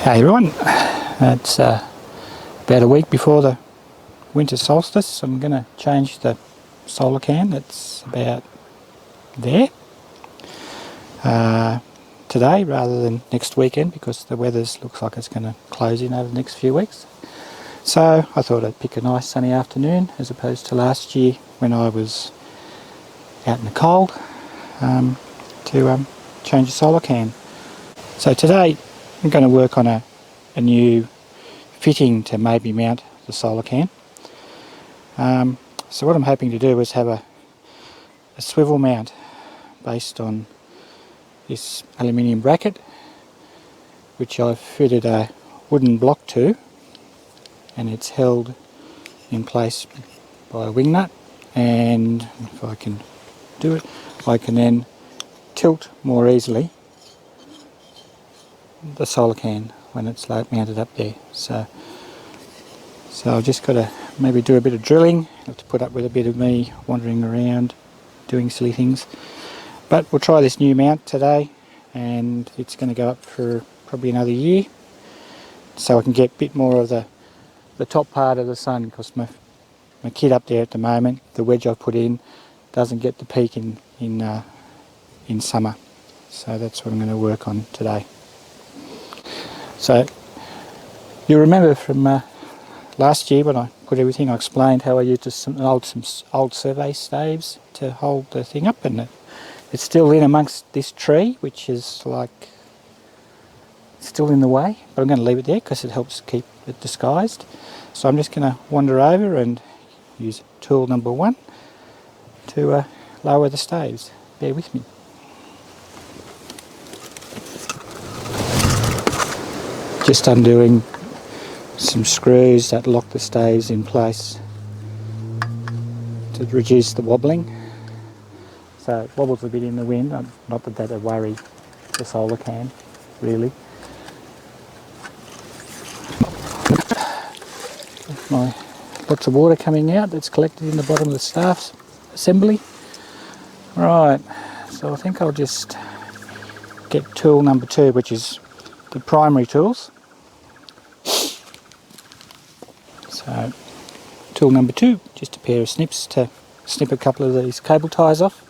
Hey everyone, it's about a week before the winter solstice. I'm going to change the Solarcan. It's about there today rather than next weekend because the weather looks like it's going to close in over the next few weeks. So I thought I'd pick a nice sunny afternoon as opposed to last year when I was out in the cold to change the Solarcan. So today I'm going to work on a new fitting to maybe mount the Solarcan. So what I'm hoping to do is have a swivel mount based on this aluminium bracket, which I've fitted a wooden block to, and it's held in place by a wing nut, and if I can do it, I can then tilt more easily the Solarcan when it's mounted up there. So I've just got to maybe do a bit of drilling. Have to put up with a bit of me wandering around doing silly things, but we'll try this new mount today, and it's going to go up for probably another year so I can get a bit more of the top part of the sun, because my kit up there at the moment, the wedge I've put in, doesn't get the peak in summer. So that's what I'm going to work on today. So you remember from last year when I put everything, I explained how I used some old survey staves to hold the thing up, and it's still in amongst this tree, which is like still in the way, but I'm going to leave it there because it helps keep it disguised. So I'm just going to wander over and use tool number 1 to lower the staves. Bear with me. Just undoing some screws that lock the staves in place to reduce the wobbling. So it wobbles a bit in the wind, not that that'll worry the Solarcan really. Lots of water coming out that's collected in the bottom of the staff assembly. Right, so I think I'll just get tool number 2, which is the primary tools. So tool number 2, just a pair of snips to snip a couple of these cable ties off.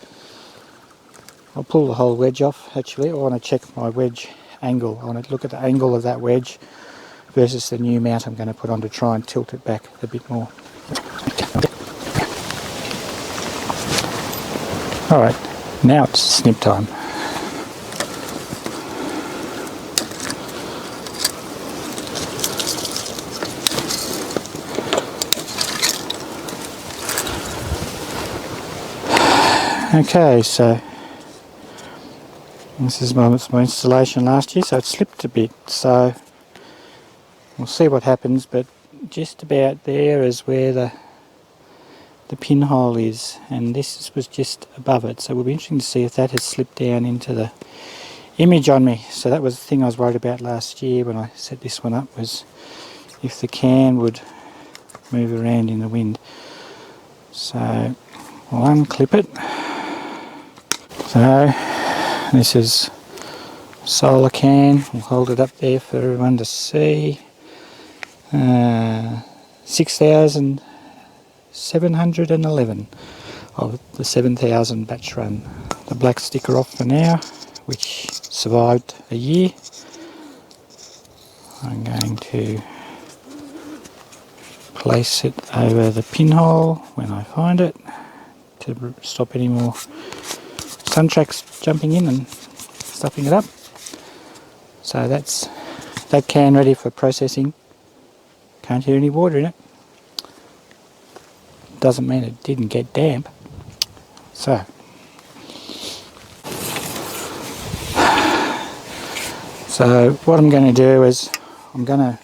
I'll pull the whole wedge off actually. I want to check my wedge angle. I want to look at the angle of that wedge versus the new mount I'm going to put on to try and tilt it back a bit more. Alright, now it's snip time. Okay, so this is my installation last year, so it slipped a bit, so we'll see what happens, but just about there is where the pinhole is, and this was just above it, so it'll be interesting to see if that has slipped down into the image on me. So that was the thing I was worried about last year when I set this one up, was if the can would move around in the wind. So I'll unclip it. So this is Solarcan. We'll hold it up there for everyone to see. 6,711 of the 7,000 batch run. The black sticker off for now, which survived a year. I'm going to place it over the pinhole when I find it to stop any more sun tracks jumping in and stuffing it up. So that's that can ready for processing. Can't hear any water in it. Doesn't mean it didn't get damp. So what I'm going to do is I'm going to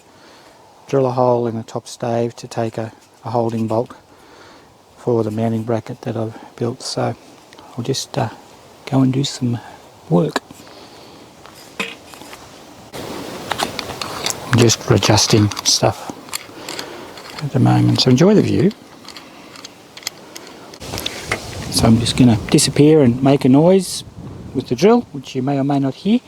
drill a hole in the top stave to take a holding bolt for the mounting bracket that I've built. So I'll just go and do some work. I'm just adjusting stuff at the moment, so enjoy the view. So I'm just going to disappear and make a noise with the drill, which you may or may not hear.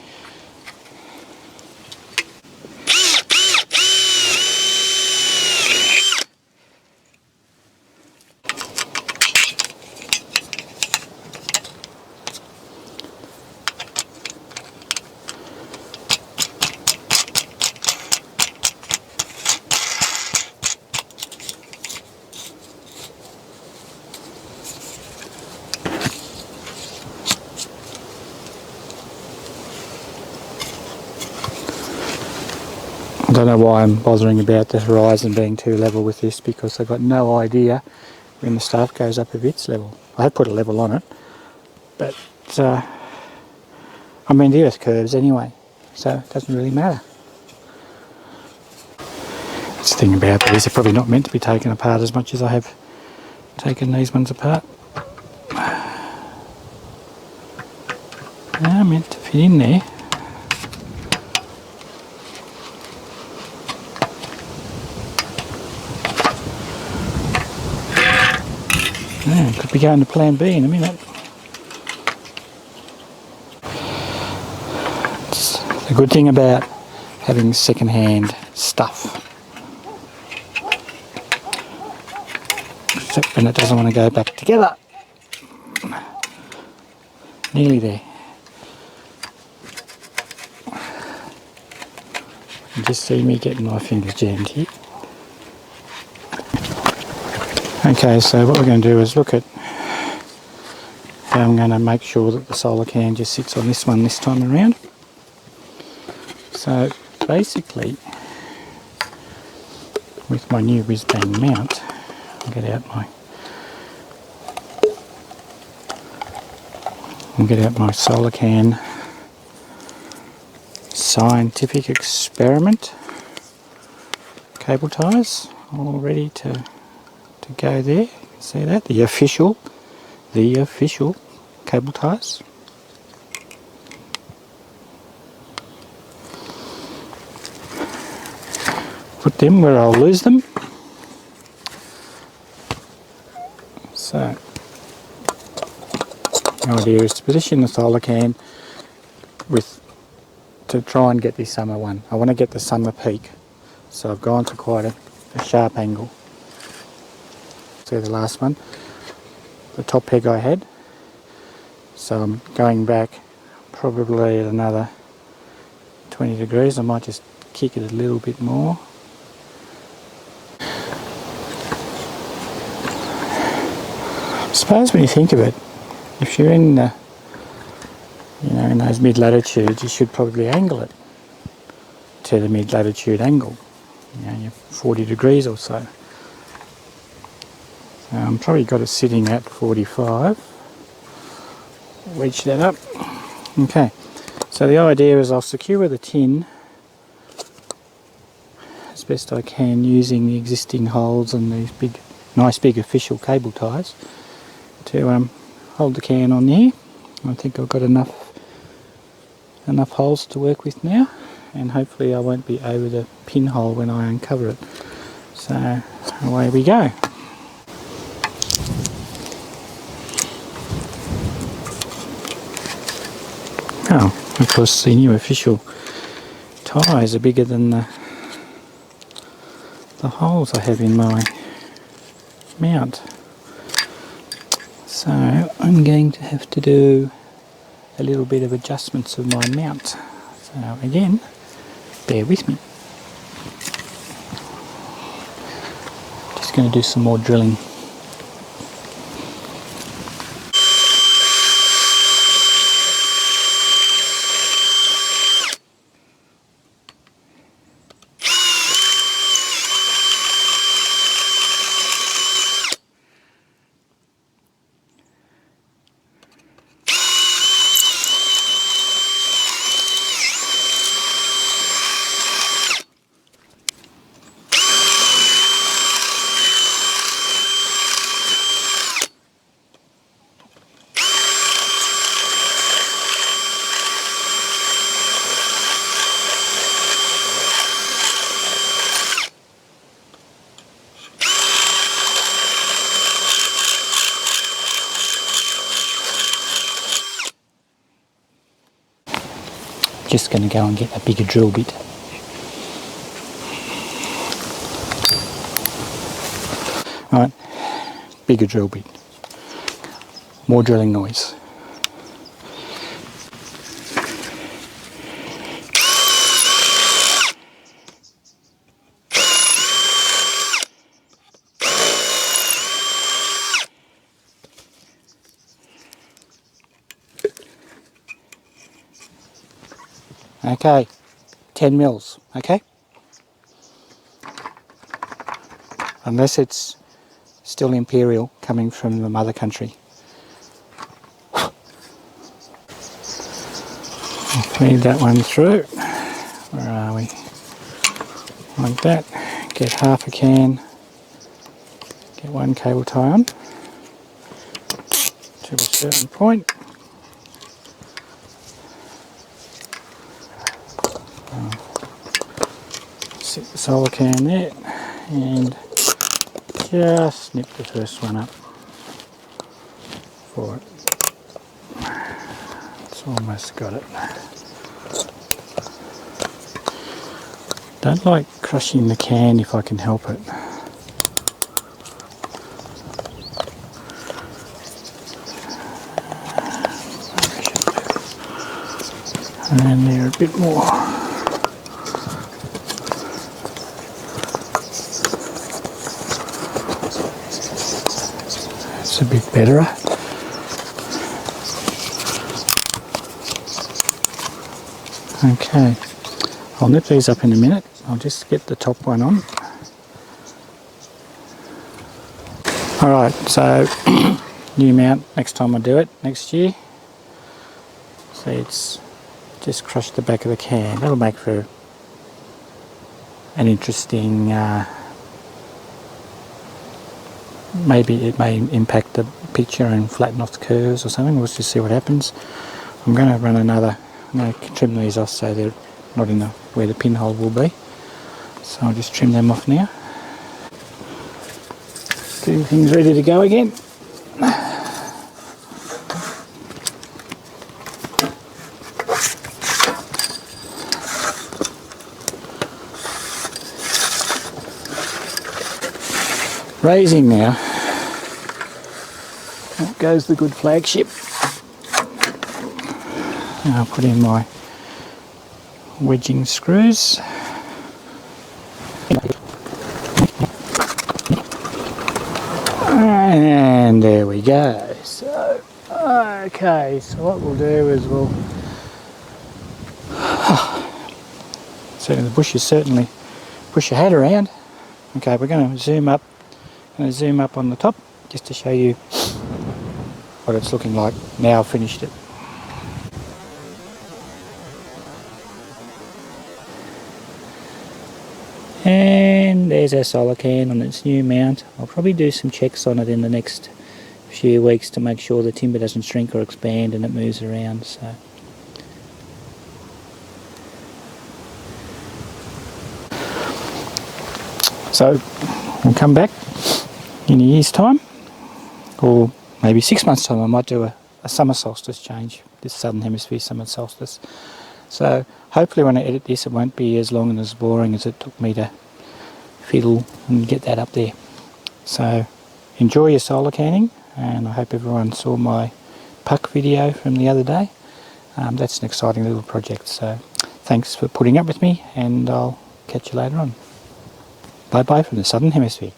don't know why I'm bothering about the horizon being too level with this, because I've got no idea when the staff goes up if it's level. I have put a level on it, but I mean the earth curves anyway, so it doesn't really matter. That's the thing about these, they're probably not meant to be taken apart as much as I have taken these ones apart. They're meant to fit in there. Yeah, could be going to plan B in a minute. It's the good thing about having second-hand stuff. Except when it doesn't want to go back together. Nearly there. You just see me getting my fingers jammed here. Okay, so what we're going to do is look at how I'm going to make sure that the Solarcan just sits on this one this time around. So basically, with my new whiz-bang mount, I'll get out my Solarcan scientific experiment cable ties, all ready to go there. You can see that, the official cable ties. Put them where I'll lose them. So the idea is to position the Solarcan to try and get this summer one. I want to get the summer peak, so I've gone to quite a sharp angle. See the last one, the top peg I had, so I'm going back probably at another 20 degrees. I might just kick it a little bit more. I suppose when you think of it, if you're in the, in those mid-latitudes, you should probably angle it to the mid-latitude angle, you're 40 degrees or so. Probably got it sitting at 45. Wedge that up. Okay, so the idea is I'll secure the tin as best I can using the existing holes and these nice big official cable ties to hold the can on there. I think I've got enough holes to work with now, and hopefully I won't be over the pinhole when I uncover it. So away we go. Oh, of course the new official ties are bigger than the holes I have in my mount. So I'm going to have to do a little bit of adjustments of my mount. So again, bear with me. Just going to do some more drilling. Just going to go and get a bigger drill bit. Alright, bigger drill bit. More drilling noise. Okay, 10 mils, okay? unless it's still imperial coming from the mother country. Feed that one through. Where are we? Like that. Get half a can. Get one cable tie on to a certain point. Set the Solarcan there and just snip the first one up for it. It's almost got it. Don't like crushing the can if I can help it. And there a bit more. It's a bit better. Okay, I'll nip these up in a minute. I'll just get the top one on. Alright, so new mount next time I do it, next year. See, it's just crushed the back of the can. That'll make for an interesting, maybe it may impact the picture and flatten off the curves or something. We'll just see what happens. I'm going to run another, I'm going to trim these off so they're not in the where the pinhole will be. So I'll just trim them off now. Getting things ready to go again. Raising now. That goes the good flagship. Now I'll put in my wedging screws. And there we go. So, okay, so what we'll do is we'll... Certainly the bush is certainly push your head around. Okay, we're going to zoom up. I'm going to zoom up on the top just to show you what it's looking like now I've finished it. And there's our Solarcan on its new mount. I'll probably do some checks on it in the next few weeks to make sure the timber doesn't shrink or expand and it moves around. So we'll come back in a year's time, or maybe 6 months' time. I might do a summer solstice change, this southern hemisphere summer solstice. So hopefully when I edit this it won't be as long and as boring as it took me to fiddle and get that up there. So enjoy your solar canning, and I hope everyone saw my puck video from the other day. That's an exciting little project, so thanks for putting up with me, and I'll catch you later on. Bye bye from the southern hemisphere.